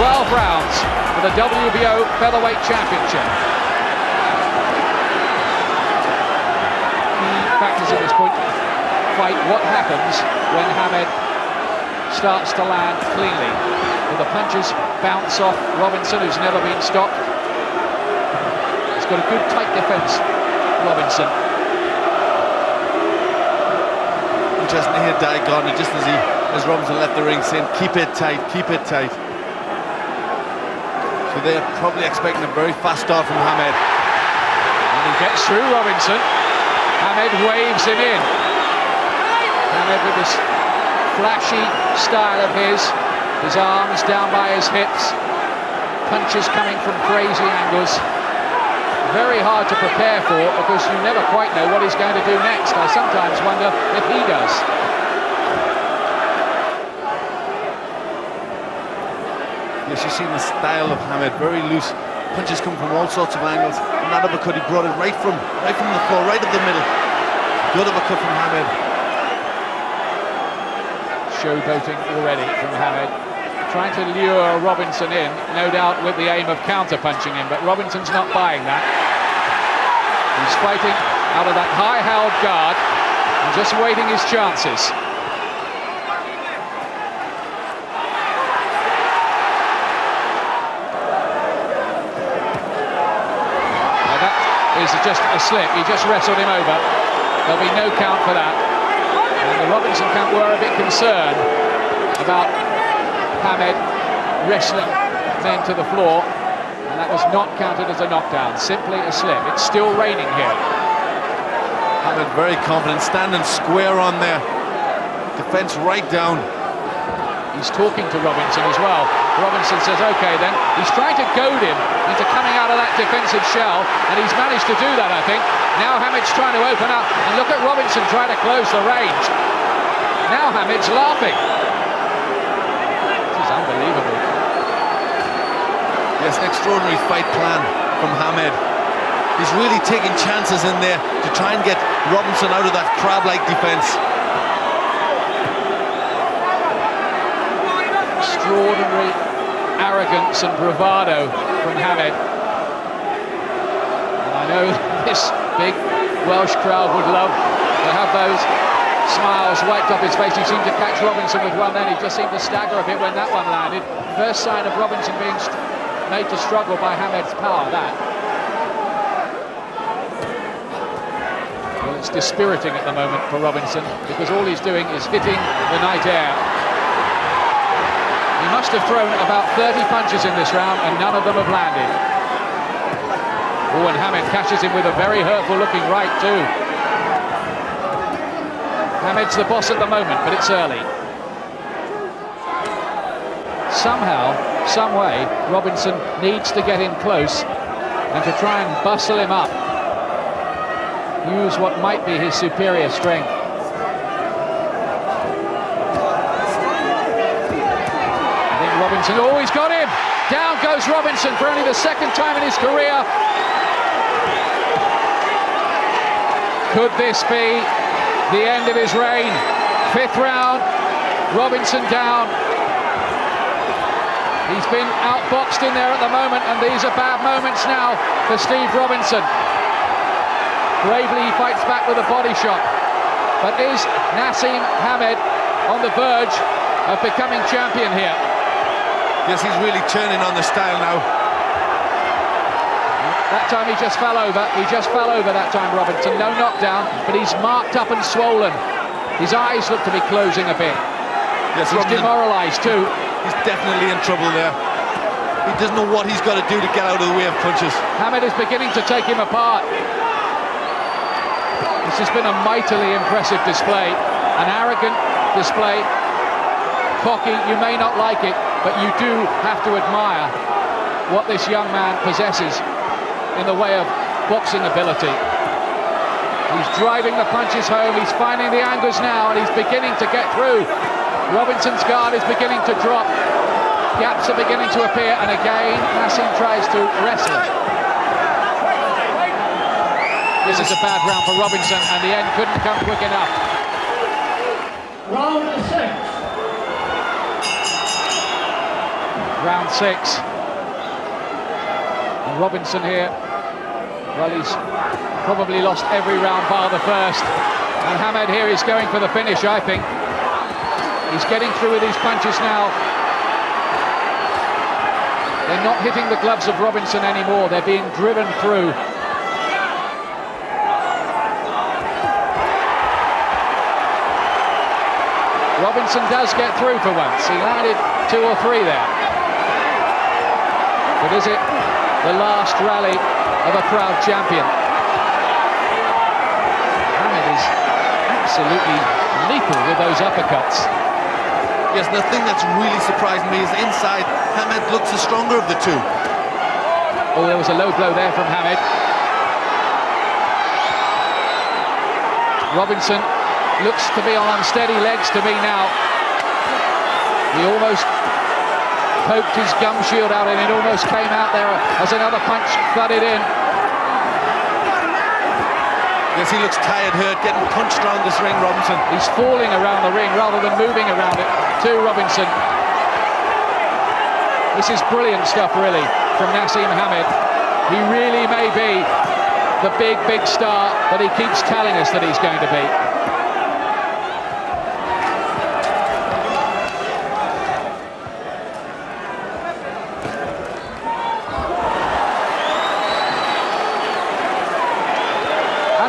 12 rounds for the WBO Featherweight Championship. Key factors at this point fight what happens when Hamed starts to land cleanly. Will the punches bounce off Robinson, who's never been stopped? He's got a good tight defence, Robinson. Interesting to hear Di Gardner, just as Robinson left the ring, saying keep it tight, keep it tight. So they're probably expecting a very fast start from Hamed. And he gets through Robinson. Hamed waves him in. Hamed with this flashy style of his arms down by his hips, punches coming from crazy angles. Very hard to prepare for because you never quite know what he's going to do next. I sometimes wonder if he does. Yes, you've seen the style of Hamed, very loose. Punches come from all sorts of angles. And that uppercut, he brought it right from the floor, right up the middle. Good uppercut from Hamed. Showboating already from Hamed. Trying to lure Robinson in, no doubt with the aim of counter-punching him, but Robinson's not buying that. He's fighting out of that high-held guard and just waiting his chances. Now that is just a slip. He just wrestled him over. There'll be no count for that. And the Robinson camp were a bit concerned about Hamed wrestling men to the floor, and that was not counted as a knockdown, simply a slip. It's still raining here. Hamed very confident, standing square on there. Defense right down. He's talking to Robinson as well. Robinson says, okay then. He's trying to goad him into coming out of that defensive shell, and he's managed to do that, I think. Now Hamed's trying to open up, and look at Robinson trying to close the range. Now Hamed's laughing. Unbelievable. Yes, an extraordinary fight plan from Hamed. He's really taking chances in there to try and get Robinson out of that crab-like defense. Extraordinary arrogance and bravado from Hamed. And I know this big Welsh crowd would love to have those smiles wiped off his face. He seemed to catch Robinson with one then. He just seemed to stagger a bit when that one landed. First sign of Robinson being made to struggle by Hamed's power, that. Well, it's dispiriting at the moment for Robinson because all he's doing is hitting the night air. He must have thrown about 30 punches in this round and none of them have landed. Oh, and Hamed catches him with a very hurtful looking right too. Hamed's the boss at the moment, but it's early. Somehow, some way, Robinson needs to get in close and to try and bustle him up. Use what might be his superior strength. I think Robinson, oh, he's got him! Down goes Robinson for only the second time in his career. Could this be the end of his reign? Fifth round, Robinson down. He's been outboxed in there at the moment, and these are bad moments now for Steve Robinson. Bravely he fights back with a body shot. But is Naseem Hamed on the verge of becoming champion here? Yes, he's really turning on the style now. That time he just fell over. He just fell over that time, Robinson. No knockdown, but he's marked up and swollen. His eyes look to be closing a bit. Yes, he's demoralised too. He's definitely in trouble there. He doesn't know what he's got to do to get out of the way of punches. Hamed is beginning to take him apart. This has been a mightily impressive display. An arrogant display. Cocky, you may not like it, but you do have to admire what this young man possesses in the way of boxing ability. He's driving the punches home, he's finding the angles now, and he's beginning to get through. Robinson's guard is beginning to drop. Gaps are beginning to appear, and again, Naseem tries to wrestle. This is a bad round for Robinson, and the end couldn't come quick enough. Round 6. Round round 6. And Robinson here, well, he's probably lost every round bar the first. And Hamed here is going for the finish, I think. He's getting through with these punches now. They're not hitting the gloves of Robinson anymore, they're being driven through. Robinson does get through for once. He landed 2 or 3 there. But is it the last rally of a proud champion? Hamed is absolutely lethal with those uppercuts. Yes, the thing that's really surprised me is inside, Hamed looks the stronger of the two. Oh, there was a low blow there from Hamed. Robinson looks to be on unsteady legs to me now. He almost poked his gum shield out and it almost came out there as another punch thudded in. Yes, he looks tired, hurt, getting punched around this ring, Robinson. He's falling around the ring rather than moving around it to Robinson. This is brilliant stuff, really, from Naseem Hamed. He really may be the big star that he keeps telling us that he's going to be.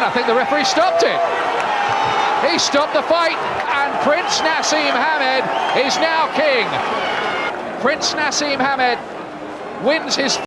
I think the referee stopped it. He stopped the fight, and Prince Naseem Hamed is now king. Prince Naseem Hamed wins his